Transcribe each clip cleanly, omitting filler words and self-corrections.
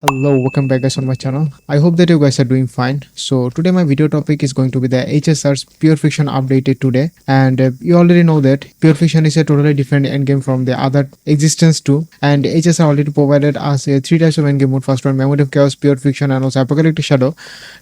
Hello, welcome back guys on my channel. I hope that you guys are doing fine. So today my video topic is going to be the HSR's Pure Fiction updated today, and you already know that Pure Fiction is a totally different endgame from the other existence too, and HSR already provided us three types of endgame mode. First one, Memory of Chaos, Pure Fiction, and also Apocalyptic Shadow.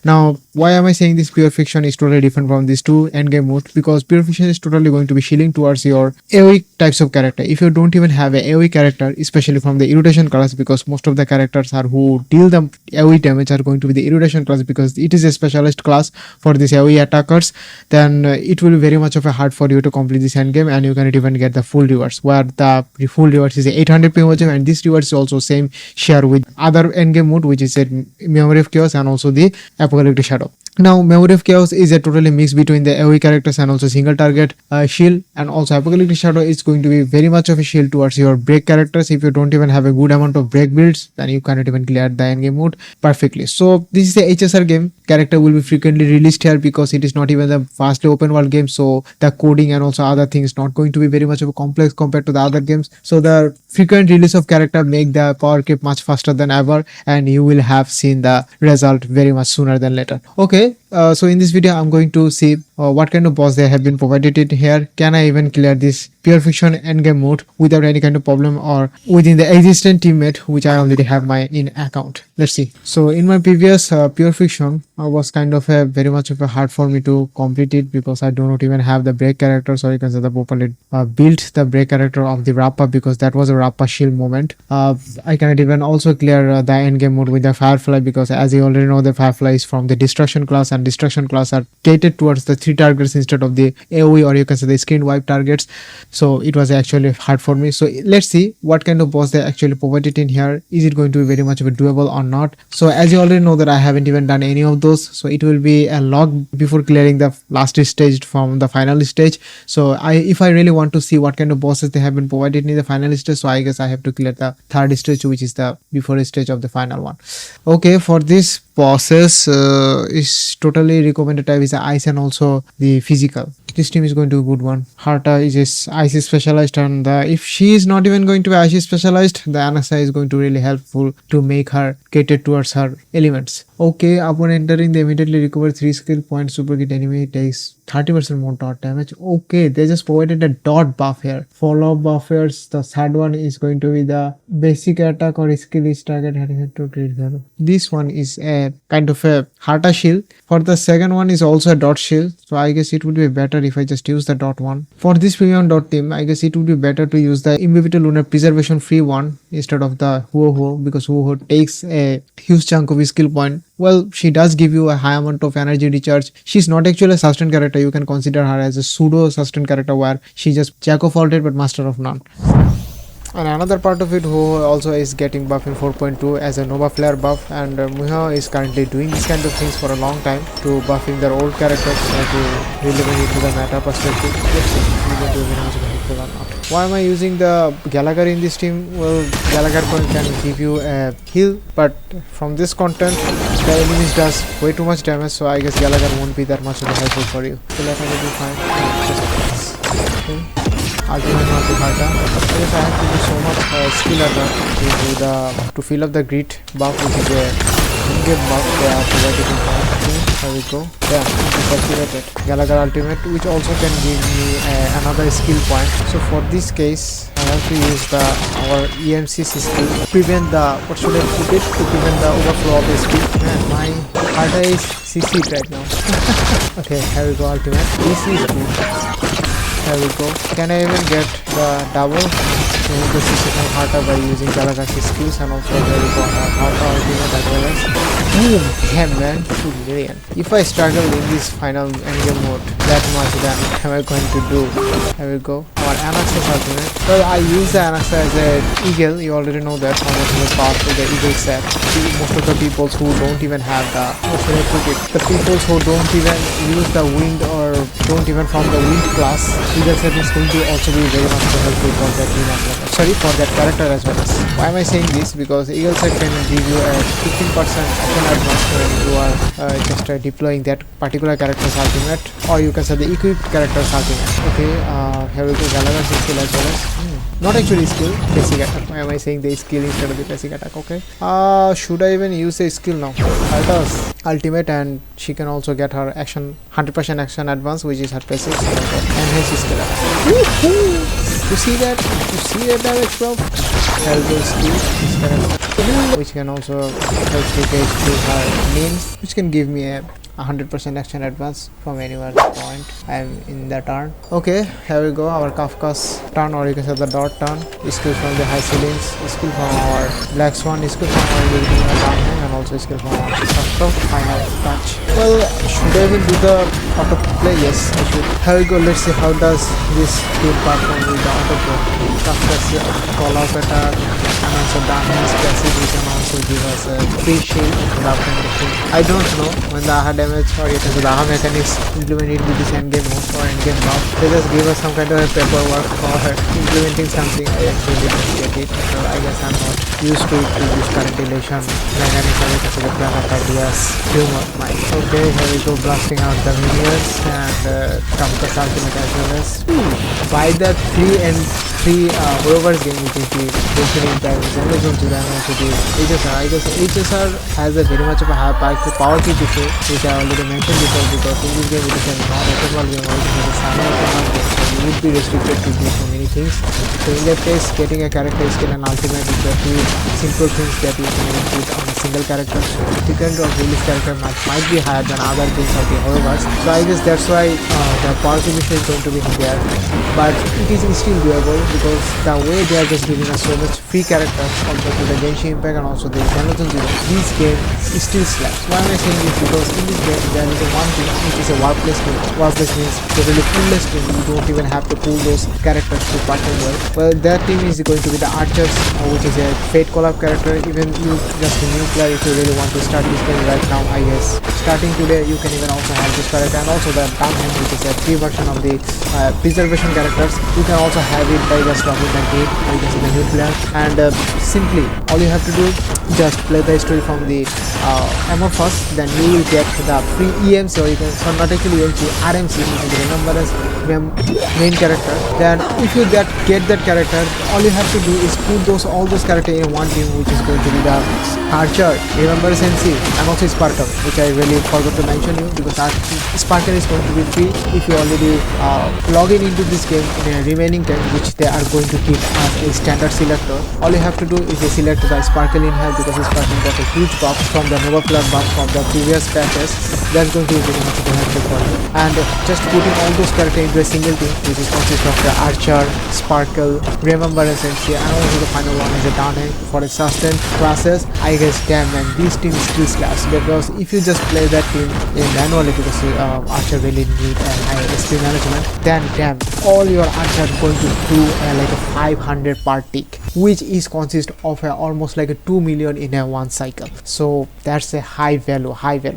Now why am I saying this Pure Fiction is totally different from these two endgame modes? Because Pure Fiction is totally going to be shielding towards your AoE types of character. If you don't even have a AoE character, especially from the erudition class, because most of the characters are who deal the AoE damage are going to be the erudition class, because it is a specialist class for these AoE attackers, then it will be very much of a hard for you to complete this endgame, and you cannot even get the full rewards, where the full rewards is 800 PMOG, and this rewards is also same share with other endgame mode, which is a Memory of Chaos and also the Apocalyptic Shadow. Now Memory of Chaos is a totally mix between the AoE characters and also single target shield, and also Apocalyptic Shadow is going to be very much of a shield towards your break characters. If you don't even have a good amount of break builds, then you cannot even clear the endgame mode perfectly. So this is a HSR game. Character will be frequently released here because it is not even the vastly open world game, so the coding and also other things not going to be very much of a complex compared to the other games. So the frequent release of character make the power creep much faster than ever, and you will have seen the result very much sooner than later. Okay, so in this video I'm going to see what kind of boss they have been provided in here. Can I even clear this Pure Fiction endgame mode without any kind of problem, or within the existing teammate which I already have my in account? Let's see. So in my previous Pure Fiction was kind of a very much of a hard for me to complete it, because I do not even have the break character, so you can say the properly built the break character of the Rappa, because that was a Rappa shield moment. I cannot even also clear the endgame mode with the Firefly, because as you already know, the Firefly is from the Destruction class, and Destruction class are catered towards the 3 targets instead of the AoE, or you can say the skin wipe targets. So it was actually hard for me. So let's see what kind of boss they actually provided in here. Is it going to be very much of a doable or not? So as you already know that I haven't even done any of those, so it will be a log before clearing the last stage from the final stage. So if I really want to see what kind of bosses they have been provided in the final stage, so I guess I have to clear the third stage, which is the before stage of the final one. Okay, for this bosses is totally recommended type is the ice and also the physical. This team is going to be a good one. Harta is ice specialized, and if she is not even going to be ice specialized, the Anasa is going to really helpful to make her cater towards her elements. Okay, upon entering, they immediately recover 3 skill points. Super kit enemy takes 30% more dot damage. Okay, they just provided a dot buff here. Follow up buff here. The third one is going to be the basic attack or skill is target head to treat value. This one is a kind of a Harta shield. For the second one is also a dot shield. So I guess it would be better if I just use the dot one. For this premium dot team, I guess it would be better to use the Invisible Lunar Preservation free one instead of the Huo, because Huo takes a huge chunk of skill point. Well, she does give you a high amount of energy recharge. She's not actually a sustain character. You can consider her as a pseudo sustain character, where she just jack of all trades but master of none. And another part of it, who also is getting buff in 4.2 as a Nova Flare buff, and Muha is currently doing this kind of things for a long time to buffing their old characters to relevant it to the meta perspective. Let's see if we can do very much helpful or not. Why am I using the Gallagher in this team? Well, Gallagher can give you a heal, but from this content, the enemies does way too much damage, so I guess Gallagher won't be that much of a helpful for you. So let me do fine. Just okay. Ultimate not the Harta. Yes, I have to do so much skill attack to fill up the grit buff, which is a in-game buff they are provided in part 2. There we go. Yeah, it's activated. Gallagher ultimate, which also can give me another skill point. So for this case, I have to use our EMC skill to prevent the, what should I put it, to prevent the overflow of SP. Man, my Harta is CC right now. Okay, here we go, ultimate. This is good. There we go. Can I even get the double to the system Harta by using Gallagher's skills, and also there we go Harta ultimate as well as boom! Damn man, 2 million. If I struggle in this final endgame mode that much, then what am I going to do? There we go. Our Anaxa's ultimate. Well, I use the Anaxa as a eagle. You already know that how much of a powerful the eagle set. Most of the people who don't even have the, how should I put it, the people who don't even use the wind or don't even from the wind class, eagle set is going to also be very much helpful for that team as well. Sorry, for that character as well as. Why am I saying this? Because eagle set can give you a 15% action advance when you are just deploying that particular character's ultimate, or you can say the equipped character's ultimate. Okay, here we go. Gallagher's skill as well as not actually skill, basic attack. Why am I saying the skill instead of the basic attack? Okay. Should I even use a skill now? Arta's ultimate, and she can also get her action 100% action advance, which is her passive. So enhance skill attack. You see that? You see that damage, bro? Hellboy skill, which can also help to gauge to her means, which can give me a 100% action advance from anywhere point I am in the turn. Okay, here we go. Our Kafka's turn, or you can say the dot turn. Skill from the high ceilings, skill from our Black Swan, skill from our downhand, and also skill from our custom final touch. Well, should I even do the auto play? Yes, I should. Here we go. Let's see how does this team perform with the auto play. Kafka's call out attack, and also downhand's passive, we can also give us a free shield without anything. I don't know when the AHA damage, or you can say the AHA mechanics implemented with this endgame mode or endgame buff. They just give us some kind of a paperwork for implementing something. I actually didn't get it, so I guess I'm not used to it to this current relation mechanics, or you can say the plan of ideas humor mine. Okay, here we go, blasting out the minions and Kafka's ultimate as well as by the 3 and 3 rovers game, which is the Destiny Impact, Amazon to them also the HSR. I guess HSR has a very much of a high power key issue, which I already mentioned before, because in this game it is a non-open world game, or it is a semi-open world game, so you would be restricted to do so many things. So in that case, getting a character skill and ultimate is the two simple things that you can even put on a single character. So the ticket of release character might be higher than other games of the horrors. So I guess that's why the power key issue is going to be there, but it is still doable, because the way they are just giving us so much free characters compared to the Genshin Impact and also the Xenoton Zero, this game still slaps. Why am I saying this? Because in this game there is a one thing which is a workplace game. Workplace means totally full-less game. You don't even have to pull those characters to perform well. Well, that team is going to be the Archers, which is a Fate collab character. Even you just a new player, if you really want to start this game right now, I guess starting today you can even also have this character, and also the Downhand, which is a free version of the preservation characters. You can also have it by just logging the game, or you can see the new player, and simply all you have to do, just play the story from the ammo first, then you will get the free EMC, or you can, so not actually EMC, RMC, remember as main character. Then if you get that character, all you have to do is put all those characters in one team, which is going to be the Archer, remember Sensi, and also Sparkle, which I really forgot to mention you, because Sparkle is going to be free if you already log in into this game in a remaining time, which they are going to keep as a standard selector. All you have to do is select the Sparkle in here, because Sparkle got a huge buff from the Nova Flood buff from the previous patches. That's going to be very much helpful for you. And just putting all those characters into a single team, which is consist of the Archer, Sparkle, Remembrance, and also the final one is a Downhand for a sustain classes. I guess damn man, this team still slaps, because if you just play that team in manually, because Archer really need a high SP management, then damn, all your Archer are going to do like a 500 per tick, which is consist of almost like a 2 million in a one cycle. So that's a high value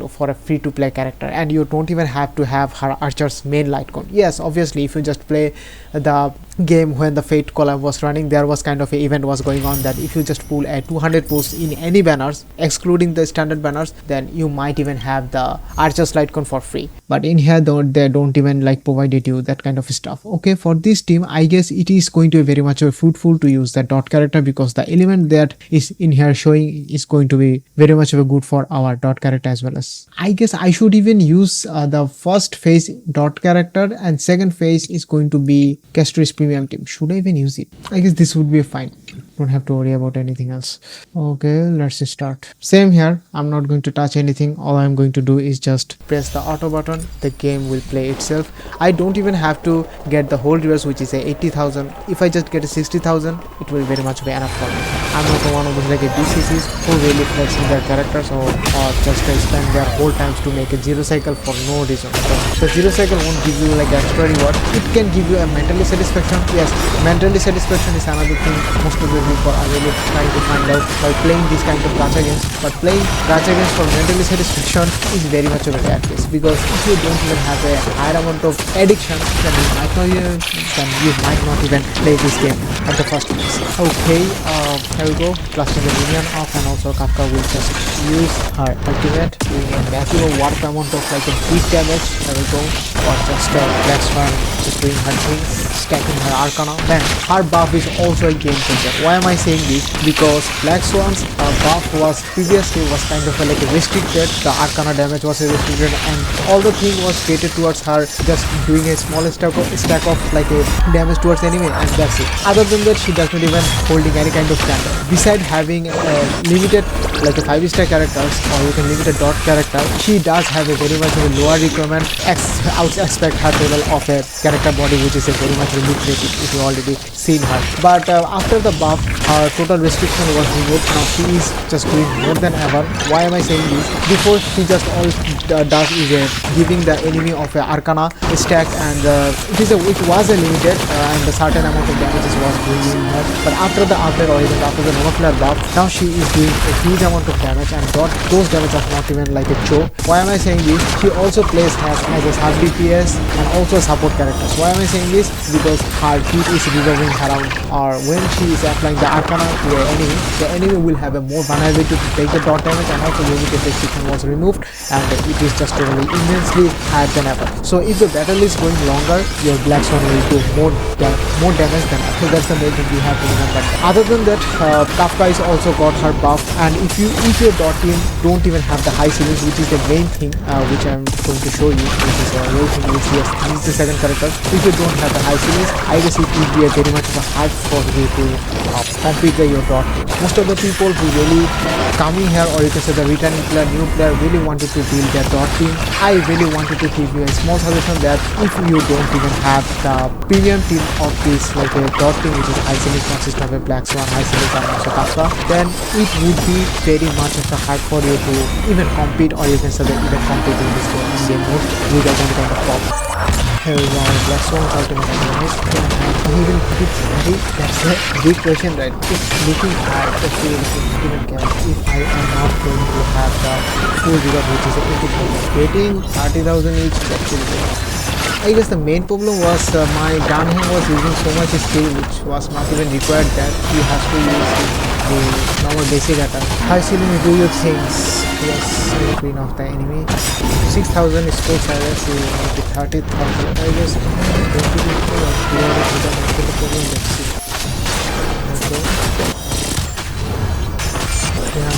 for a free to play character, and you don't even have to have her Archer's main light cone. Yes, obviously if you just play the game when the Fate collab was running, there was kind of a event was going on that if you just pull a 200 posts in any banners excluding the standard banners, then you might even have the Archer's light cone for free. But in here they don't even like provided you that kind of stuff. Okay, for this team I guess it is going to be very much fruitful to use the dot character, because the element that is in here showing is going to be very much of a good for our dot character as well as. I guess I should even use the first phase dot character, and second phase is going to be Castor's premium team. Should I even use it? I guess this would be fine. Don't have to worry about anything else. Okay, let's start. Same here, I'm not going to touch anything. All I'm going to do is just press the auto button, the game will play itself. I don't even have to get the whole rewards, which is a 80,000. If I just get a 60,000, it will very much be enough for me. I'm not one of those like a DCCs who really flexing their characters or just spend their whole times to make a zero cycle for no reason. So zero cycle won't give you like extra reward. It can give you a mentally satisfaction. Yes, mentally satisfaction is another thing most of the people are really trying to find out by playing this kind of gacha games. But playing gacha games for mentally satisfaction is very much of a rare case, because if you don't even have a higher amount of addiction, then you might not even play this game at the first place. Okay, here we go, blasting the minion off, and also Kafka will just use her ultimate, doing a massive warp amount of like a big damage. Here we go, or just Black Swan just doing her thing, stacking her Arcana. Then her buff is also a game changer. Why am I saying this? Because Black Swan's buff was previously kind of like a restricted, the Arcana damage was restricted, and all the thing was created towards her just doing a small stack of like a damage towards enemy, and that's it. Other than that, she does not even holding any kind of standard. Besides having limited like a 5-star characters, or you can limit a dot character, she does have a very much of a lower requirement. Expect her total of a character body, which is a very much lucrative if you already seen her. But after the buff, her total restriction was removed. Now she is just doing more than ever. Why am I saying this? Before, she just all does is giving the enemy of a Arcana stack, and it was a limited and a certain amount of damages was doing in her. But after the update, or even after the monocular buff, now she is doing a huge amount of damage, and those damage are not even like a joke. Why am I saying this? She also plays as a sub DPS and also a support character. Why am I saying this? Because her heat is revolving around, or when she is applying the Arcana to the enemy will have a more vulnerability to take the dot damage, and also limited restriction was removed, and it is just totally immensely higher than ever. So if the battle is going longer, your Black Swan will do more damage than ever. So that's the main thing you have to remember. Other than that, Kafka is also got her buff, and if your dot team don't even have the high ceilings, which is the main thing which I'm going to show you, which is a real thing, which is the second character. If you don't have the high ceilings, I guess it will be a very much of a hard for you to configure your dot team. Most of the people who really coming here, or you can say the returning player, new player, really wanted to build their dot team. I really wanted to give you a small suggestion that if you don't even have the premium team of this like a dot team, which is high ceilings consist of a Black Swan, high ceilings, and also Kafka, then it would be very much of a hard for you to even compete, or you can say that even compete in this game mode without any kind of problem. Here we go, Black Swan's ultimate damage. He will put it ready. That's a big question, right? It's looking hard, especially with even cap. If I am not going to have the full rewards, which is 80,000, getting 30,000 each, that's really good. I guess the main problem was my down hand was using so much skill, which was not even required, that he has to use the normal basic attack. High ceiling, do your things. Yes, queen of the enemy. 6,000 score silence, you make it 30,000. I guess going to be the problem. Let's see. Yeah.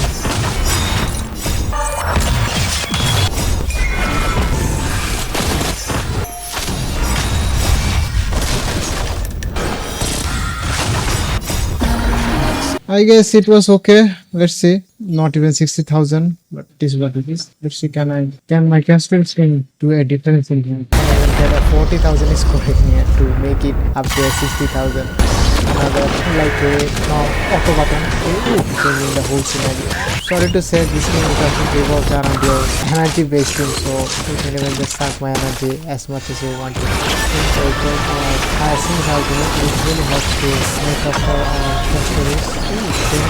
I guess it was okay. Let's see. Not even 60,000, but it is what it is. Let's see. Can my castles can do a difference in here? I will get a 40,000 score in here to make it up to a 60,000. Another like a auto button. Changing the whole scenario. Sorry to say, this game doesn't revolve around your energy based team, so you can even just suck my energy as much as you want to. So I think how to really helps to make up for our stories.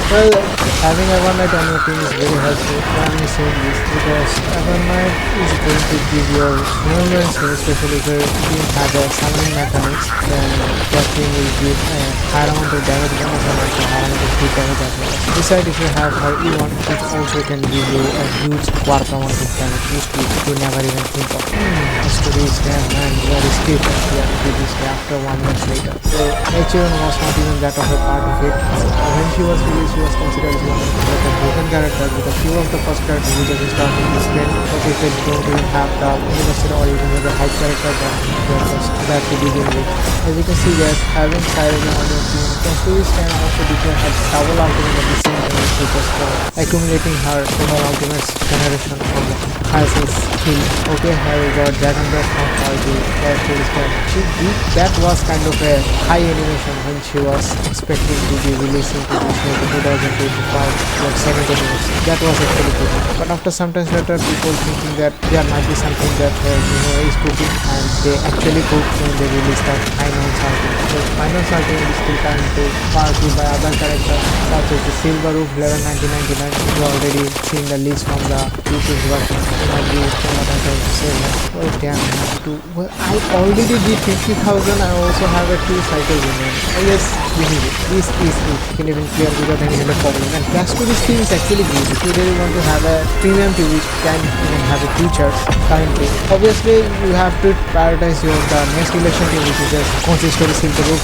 Well, having a one night on your team is very helpful. Why am I saying this? Because a one night is going to give your movements, especially if your team has a summoning mechanics, then that team will give a higher amount of damage and also a higher amount of crit damage as well. Besides, if you have her E1, it also can give you a huge warp amount of damage, which you never even think of. The story is there, man. Where is Kit? Yeah, Kit is there after 1 month later. So H1 was not even that of a part of it. When she was released, she was considered as one of the broken characters, with a few of the first characters who just started this game. But if they don't even have the universal or even the hype character, then they're just that to begin with. As you can see that having Siren on your team, Constories can also declare her double ultimate at the same time, which is accumulating her total ultimates generation from the highest skill. Okay, here we got Dragon Breath from her to character is that she did, that was kind of a high animation when she was expecting to be releasing to this maybe 2025 like 70 minutes. That was actually good. But after some time later, people thinking that there might be something that is cooking, and they actually cook when they release that final ultimate. So final ultimate is still currently powerful by other characters such as the Silver Roof 1199. You already seen the list from the YouTube version. You might be trying to say that. Oh damn, I have to. Well, I already did 50,000. I also have a 2 cycles remaining. Oh yes, this is it. This is it. You can even clear without any kind of problem. And cash to this team is actually good. If you really want to have a premium team which can even have a features currently. Obviously, you have to prioritize the next election team, which is just consists of Silver Roof.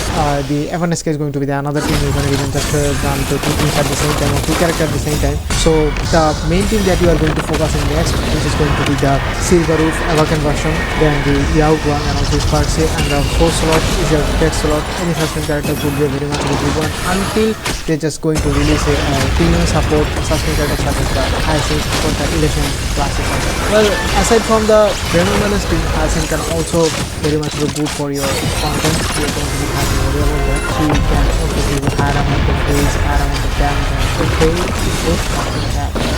The FNSK is going to be the another team. You're going to even just run to 2 teams at the same time or 2 characters at the same time. So the main team that you are going to focus on next, which is going to be the Silver Roof Avakan version, then the Yao Guang and also Sparse, and the 4th slot is your tech slot. Any suspend character could be a very much a good one until they're just going to release a premium support suspend character such as the Hyacinth for the election classes. Well, aside from the Renowned team, Hyacinth can also very much be good for your content. You're going to be happy about that. She can also give a higher amount of days, higher amount of damage, and okay,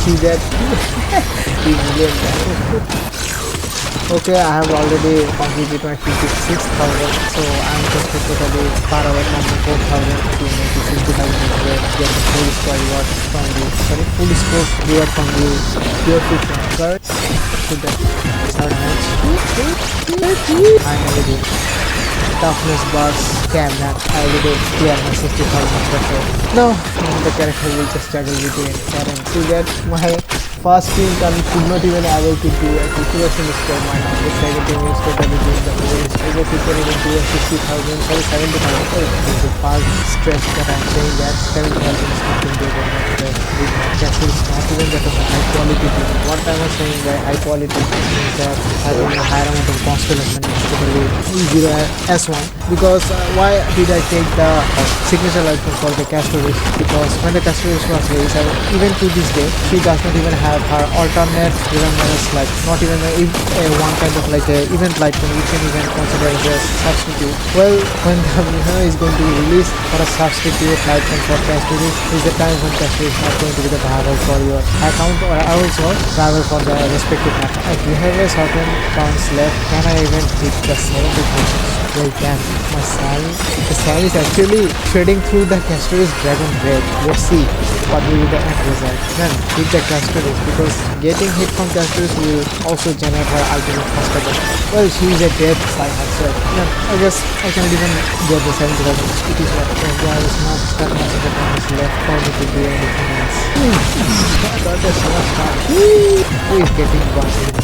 see that 3 million damage. Okay, I have already completed my 56,000, so I'm just totally far away from the 4,000 to make it 60,000 get the full score reward from the full score reward from the pure fiction. Correct? Should that start match? Finally did. Toughness bars, damn that, I already clear my 60,000 threshold. No, the character will just struggle with the current. See that my first team could not even able to do a 50% score mine on the second team is totally doing the whole score. If you can even do a 60,000, sorry 70,000, oh, it's a fast stretch that I'm saying that 70,000 is nothing big on that with my castle is not even that of a high quality team. What I was saying by high quality means that having a higher amount of constellation is totally easy S1 because why did I take the signature icon for the Castorus? Because when the Castorus was released, even to this day, she does not even have her alternate remembrance, like not even one kind of like a event lightning we can even consider as a substitute. Well, when the winner is going to be released for a substitute lightning for Castorus is the time when Castorus is not going to be the viable for your account or also viable for the respective map. If you have a certain pounds left, can I even hit the 70,000? Well, damn, my Sal is actually trading through the Castorus Dragon Breath. Let's see what will be the end result. Then hit the Castorus because getting hit from Castorus will also generate her ultimate faster. Well, she is a dead by herself. Yeah, I guess I cannot even get the 70,000. It is what there is not that much of the time left for me to do anything else. That is so much fun. Who is getting bumped?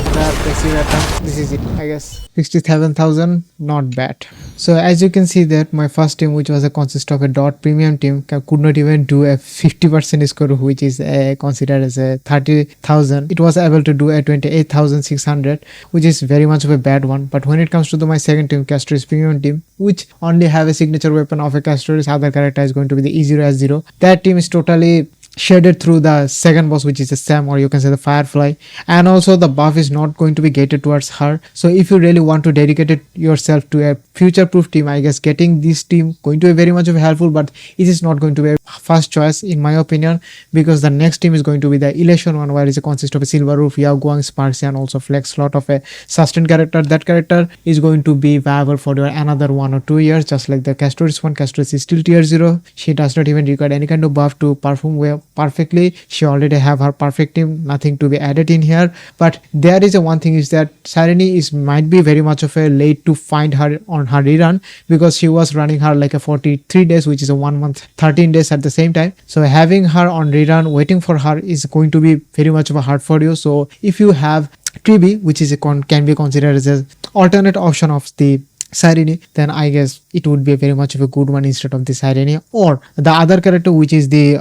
This is it, I guess. 67,000, not bad. So as you can see that my first team, which was a consist of a dot premium team, could not even do a 50% score, which is considered as a 30,000. It was able to do a 28,600, which is very much of a bad one. But when it comes to my second team, Castorus premium team, which only have a signature weapon of a Castorus, other character is going to be the E0S0. That team is totally shaded through the second boss, which is a Sam, or you can say the Firefly, and also the buff is not going to be gated towards her. So if you really want to dedicate yourself to a future proof team, I guess getting this team going to be very much of helpful, but it is not going to be a first choice in my opinion, because the next team is going to be the Elation one, where it consists of a Silver Roof, Yao Guang, Sparse, and also flex slot of a sustain character. That character is going to be viable for your another 1 or 2 years, just like the Castorus one. Castorus is still tier 0. She does not even require any kind of buff to perform well perfectly. She already have her perfect team, nothing to be added in here. But there is a one thing is that Sarani might be very much of a late to find her on her rerun, because she was running her like a 43 days, which is a 1 month 13 days at the same time. So having her on rerun waiting for her is going to be very much of a hard for you. So if you have Tribi, which is can be considered as an alternate option of the Sirini, then I guess it would be very much of a good one instead of the Sirini. Or the other character, which is the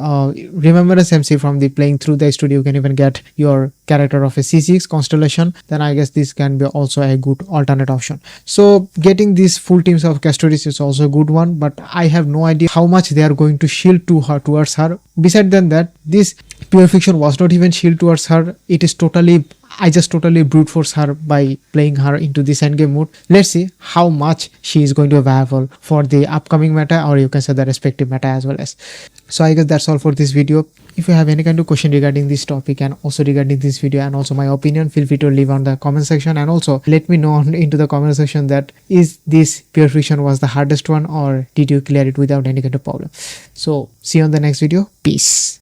Remembrance MC from the playing through the studio, you can even get your character of a C6 constellation. Then I guess this can be also a good alternate option. So getting these full teams of Castorus is also a good one, but I have no idea how much they are going to shield to her towards her. Besides than that, this pure fiction was not even shield towards her. It is totally, I just totally brute force her by playing her into this endgame mode. Let's see how much she is going to be viable for the upcoming meta, or you can say the respective meta as well as. So I guess that's all for this video. If you have any kind of question regarding this topic and also regarding this video and also my opinion, feel free to leave on the comment section, and also let me know into the comment section that is this pure friction was the hardest one or did you clear it without any kind of problem. So see you on the next video. Peace.